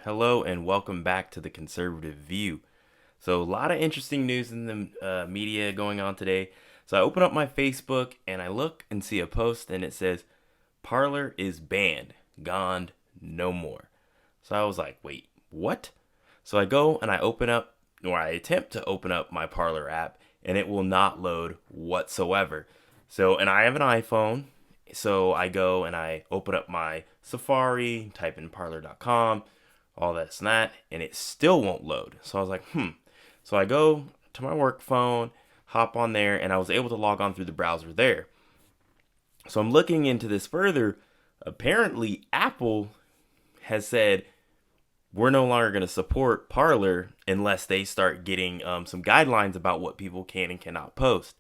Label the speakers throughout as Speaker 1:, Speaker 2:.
Speaker 1: Hello and welcome back to the Conservative View. So, a lot of interesting news in the media going on today. So, I open up my Facebook and I look and see a post and it says, Parler is banned, gone, no more. So, I was like, wait, what? So, I go and I attempt to open up my Parler app and it will not load whatsoever. So, and I have an iPhone. So, I go and I open up my Safari, type in parler.com, all this and that, and it still won't load. So I was like, So I go to my work phone, hop on there, and I was able to log on through the browser there. So I'm looking into this further. Apparently, Apple has said we're no longer going to support Parler unless they start getting some guidelines about what people can and cannot post.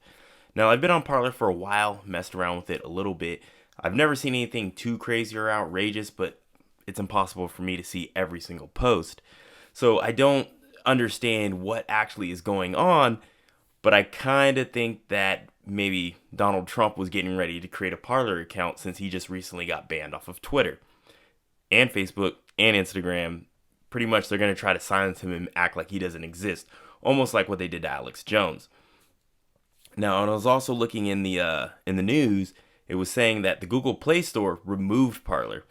Speaker 1: Now, I've been on Parler for a while, messed around with it a little bit. I've never seen anything too crazy or outrageous, but it's impossible for me to see every single post. So I don't understand what actually is going on, but I kind of think that maybe Donald Trump was getting ready to create a Parler account since he just recently got banned off of Twitter and Facebook and Instagram. Pretty much they're going to try to silence him and act like he doesn't exist, almost like what they did to Alex Jones. Now, and I was also looking in the news, it was saying that the Google Play Store removed Parler.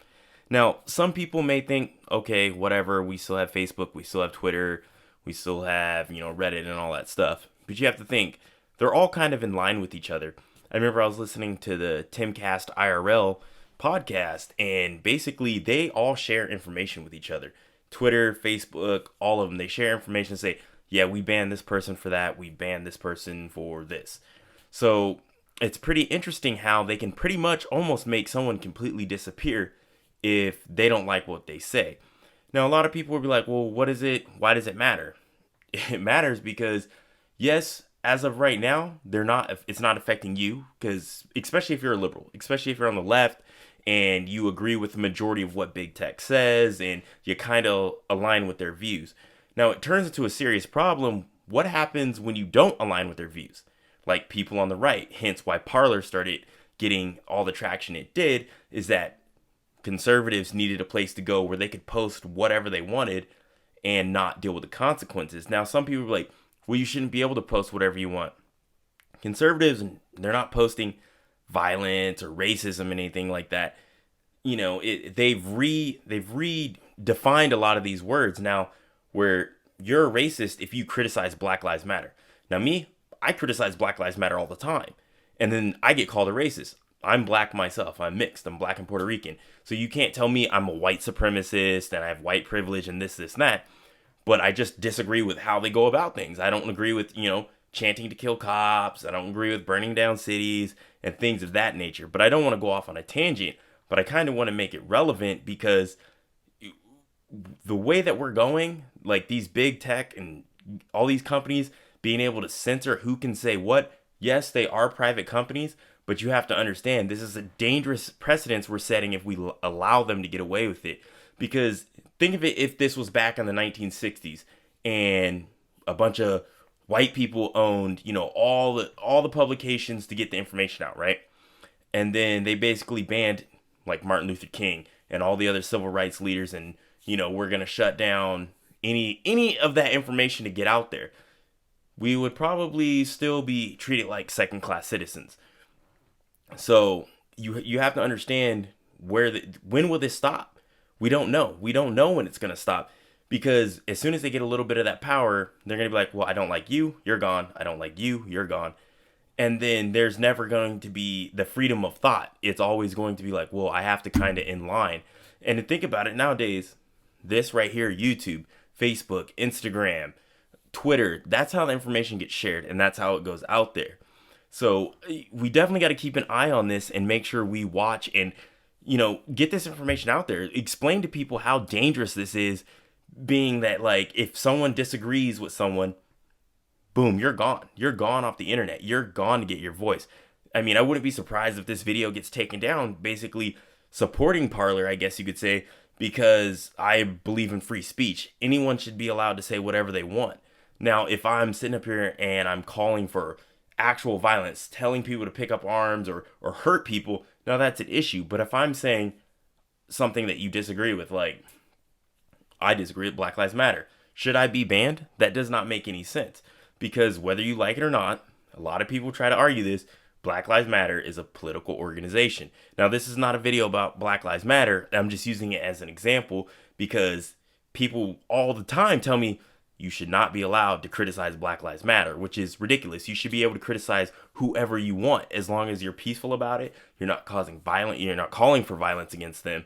Speaker 1: Now, some people may think, okay, whatever, we still have Facebook, we still have Twitter, we still have, Reddit and all that stuff. But you have to think, they're all kind of in line with each other. I remember I was listening to the Timcast IRL podcast, and basically they all share information with each other. Twitter, Facebook, all of them, they share information and say, yeah, we banned this person for that, we banned this person for this. So it's pretty interesting how they can pretty much almost make someone completely disappear if they don't like what they say. Now, a lot of people will be like, well, what is it? Why does it matter? It matters because, yes, as of right now, it's not affecting you, because especially if you're a liberal, especially if you're on the left and you agree with the majority of what big tech says and you kind of align with their views. Now, it turns into a serious problem. What happens when you don't align with their views? Like people on the right, hence why Parler started getting all the traction it did, is that conservatives needed a place to go where they could post whatever they wanted and not deal with the consequences. Now, some people are like, well, you shouldn't be able to post whatever you want. Conservatives, they're not posting violence or racism and anything like that. They've redefined a lot of these words now, where you're a racist if you criticize Black Lives Matter. Now, me, I criticize Black Lives Matter all the time, and then I get called a racist. I'm black myself. I'm mixed. I'm black and Puerto Rican. So you can't tell me I'm a white supremacist and I have white privilege and this, and that. But I just disagree with how they go about things. I don't agree with, chanting to kill cops. I don't agree with burning down cities and things of that nature. But I don't want to go off on a tangent. But I kind of want to make it relevant because the way that we're going, like these big tech and all these companies being able to censor who can say what, yes, they are private companies, but you have to understand this is a dangerous precedence we're setting if we allow them to get away with it. Because think of it if this was back in the 1960s and a bunch of white people owned, all the publications to get the information out, right? And then they basically banned like Martin Luther King and all the other civil rights leaders, and we're going to shut down any of that information to get out there. We would probably still be treated like second-class citizens. So you have to understand when will this stop? We don't know. We don't know when it's going to stop, because as soon as they get a little bit of that power, they're going to be like, well, I don't like you, you're gone. I don't like you, you're gone. And then there's never going to be the freedom of thought. It's always going to be like, well, I have to kind of in line. And to think about it nowadays, this right here, YouTube, Facebook, Instagram, Twitter, that's how the information gets shared, and that's how it goes out there. So we definitely got to keep an eye on this and make sure we watch and, get this information out there. Explain to people how dangerous this is, being that, like, if someone disagrees with someone, boom, you're gone. You're gone off the internet. You're gone to get your voice. I mean, I wouldn't be surprised if this video gets taken down, basically supporting Parler, I guess you could say, because I believe in free speech. Anyone should be allowed to say whatever they want. Now, if I'm sitting up here and I'm calling for actual violence, telling people to pick up arms or hurt people, now that's an issue. But if I'm saying something that you disagree with, like, I disagree with Black Lives Matter. Should I be banned? That does not make any sense. Because whether you like it or not, a lot of people try to argue this, Black Lives Matter is a political organization. Now, this is not a video about Black Lives Matter. I'm just using it as an example because people all the time tell me you should not be allowed to criticize Black Lives Matter, which is ridiculous. You should be able to criticize whoever you want as long as you're peaceful about it. You're not causing violence. You're not calling for violence against them.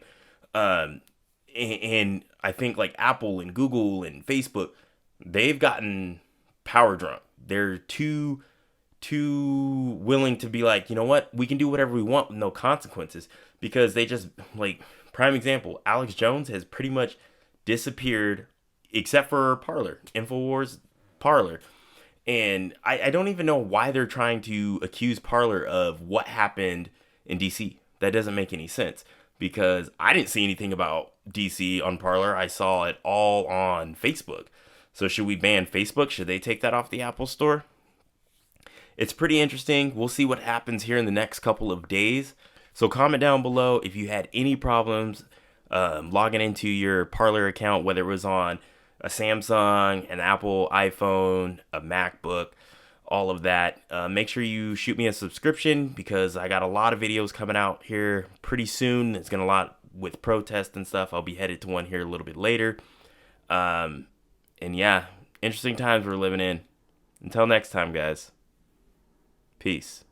Speaker 1: And I think like Apple and Google and Facebook, they've gotten power drunk. They're too willing to be like, you know what, we can do whatever we want with no consequences, because they just, like, prime example, Alex Jones has pretty much disappeared except for Parler, InfoWars Parler. And I don't even know why they're trying to accuse Parler of what happened in DC. That doesn't make any sense, because I didn't see anything about DC on Parler. I saw it all on Facebook. So should we ban Facebook? Should they take that off the Apple Store? It's pretty interesting. We'll see what happens here in the next couple of days. So comment down below if you had any problems logging into your Parler account, whether it was on a Samsung, an Apple iPhone, a MacBook, all of that. Make sure you shoot me a subscription, because I got a lot of videos coming out here pretty soon. It's going to a lot with protests and stuff. I'll be headed to one here a little bit later. And yeah, interesting times we're living in. Until next time, guys. Peace.